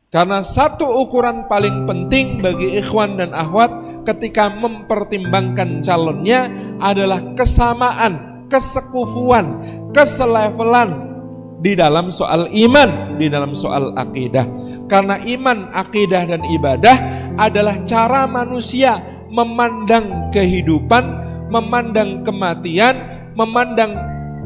Karena satu ukuran paling penting bagi ikhwan dan akhwat ketika mempertimbangkan calonnya adalah kesamaan, kesekufuan, keselevelan di dalam soal iman, di dalam soal akidah. Karena iman, akidah, dan ibadah adalah cara manusia memandang kehidupan, memandang kematian, memandang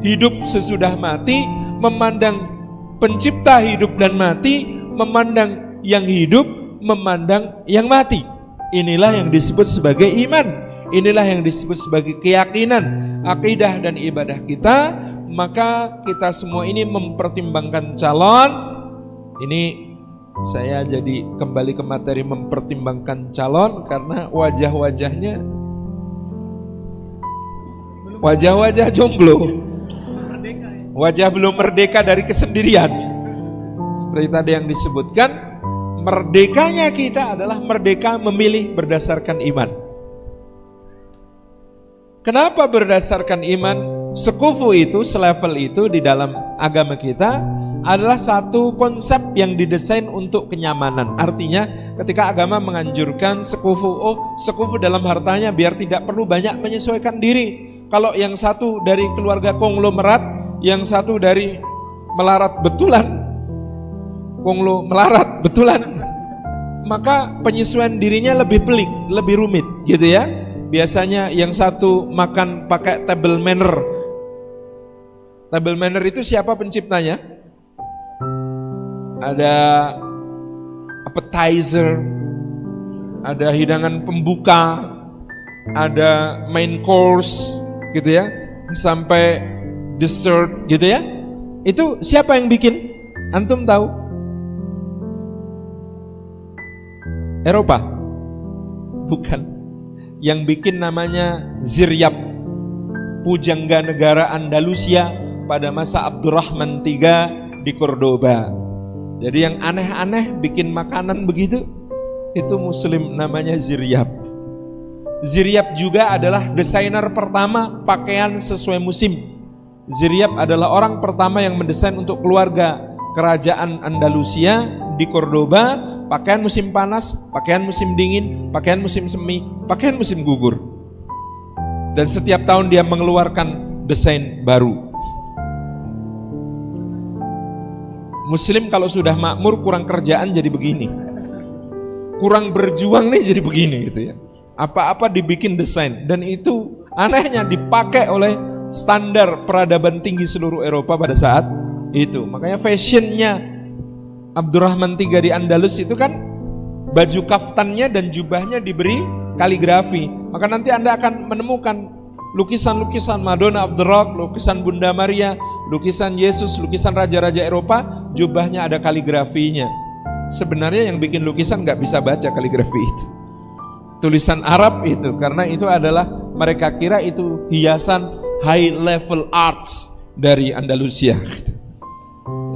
hidup sesudah mati, memandang pencipta hidup dan mati, memandang yang hidup, memandang yang mati. Inilah yang disebut sebagai iman. Inilah yang disebut sebagai keyakinan, akidah dan ibadah kita. Maka kita semua ini mempertimbangkan calon. Ini saya jadi kembali ke materi mempertimbangkan calon karena wajah-wajahnya wajah-wajah jomblo, wajah belum merdeka dari kesendirian. Seperti tadi yang disebutkan, merdekanya kita adalah merdeka memilih berdasarkan iman. Kenapa berdasarkan iman? Sekufu itu, selevel itu di dalam agama kita adalah satu konsep yang didesain untuk kenyamanan. Artinya ketika agama menganjurkan sekufu, sekufu dalam hartanya biar tidak perlu banyak menyesuaikan diri. Kalau yang satu dari keluarga konglomerat, yang satu dari melarat betulan, melarat betulan, maka penyesuaian dirinya lebih pelik, lebih rumit gitu ya. Biasanya yang satu makan pakai table manner. Table manner itu siapa penciptanya? Ada appetizer, ada hidangan pembuka, ada main course gitu ya, sampai dessert gitu ya. Itu siapa yang bikin? Antum tahu? Eropa? Bukan. Yang bikin namanya Ziryab, pujangga negara Andalusia pada masa Abdurrahman III di Cordoba. Jadi yang aneh-aneh bikin makanan begitu, itu muslim namanya Ziryab. Ziryab juga adalah desainer pertama pakaian sesuai musim. Ziryab adalah orang pertama yang mendesain untuk keluarga kerajaan Andalusia di Cordoba, pakaian musim panas, pakaian musim dingin, pakaian musim semi, pakaian musim gugur. Dan setiap tahun dia mengeluarkan desain baru. Muslim kalau sudah makmur kurang kerjaan jadi begini, kurang berjuang nih jadi begini gitu ya. Apa-apa dibikin desain, dan itu anehnya dipakai oleh standar peradaban tinggi seluruh Eropa pada saat itu. Makanya fashionnya Abdurrahman III di Andalus itu kan baju kaftannya dan jubahnya diberi kaligrafi. Maka nanti Anda akan menemukan lukisan-lukisan Madonna of the Rock, lukisan Bunda Maria, lukisan Yesus, lukisan raja-raja Eropa, jubahnya ada kaligrafinya. Sebenarnya yang bikin lukisan gak bisa baca kaligrafi itu, tulisan Arab itu, karena itu adalah mereka kira itu hiasan high level arts dari Andalusia.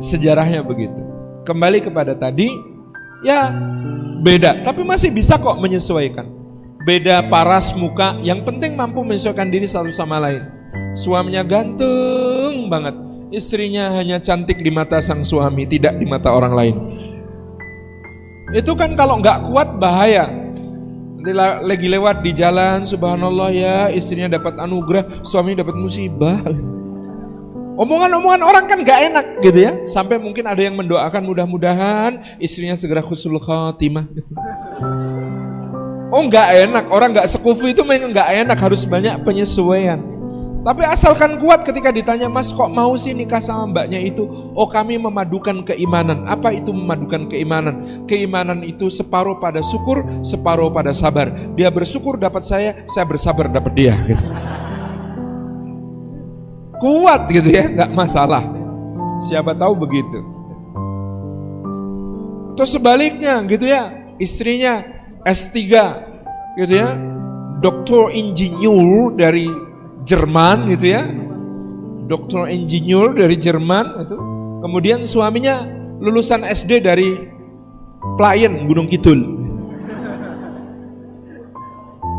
Sejarahnya begitu. Kembali kepada tadi, ya beda, tapi masih bisa kok menyesuaikan. Beda paras muka, yang penting mampu menyesuaikan diri satu sama lain. Suaminya ganteng banget, istrinya hanya cantik di mata sang suami, tidak di mata orang lain. Itu kan kalau nggak kuat bahaya. Nanti lagi lewat di jalan, subhanallah ya, istrinya dapat anugerah, suaminya dapat musibah. Omongan-omongan orang kan gak enak gitu ya. Sampai mungkin ada yang mendoakan mudah-mudahan istrinya segera husnul khatimah. Oh gak enak, orang gak sekufu itu memang gak enak, harus banyak penyesuaian. Tapi asalkan kuat ketika ditanya, mas kok mau sih nikah sama mbaknya itu? Oh kami memadukan keimanan. Apa itu memadukan keimanan? Keimanan itu separuh pada syukur, separuh pada sabar. Dia bersyukur dapat saya bersabar dapat dia gitu. Kuat gitu ya, nggak masalah. Siapa tahu begitu. Atau sebaliknya gitu ya, istrinya S3 gitu ya, doktor insinyur dari Jerman gitu ya, doktor insinyur dari Jerman itu. Kemudian suaminya lulusan SD dari Playen Gunung Kidul.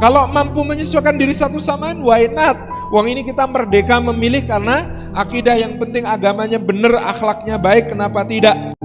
Kalau mampu menyesuaikan diri satu sama lain, why not? Wong ini kita merdeka memilih karena akidah yang penting agamanya benar, akhlaknya baik, kenapa tidak?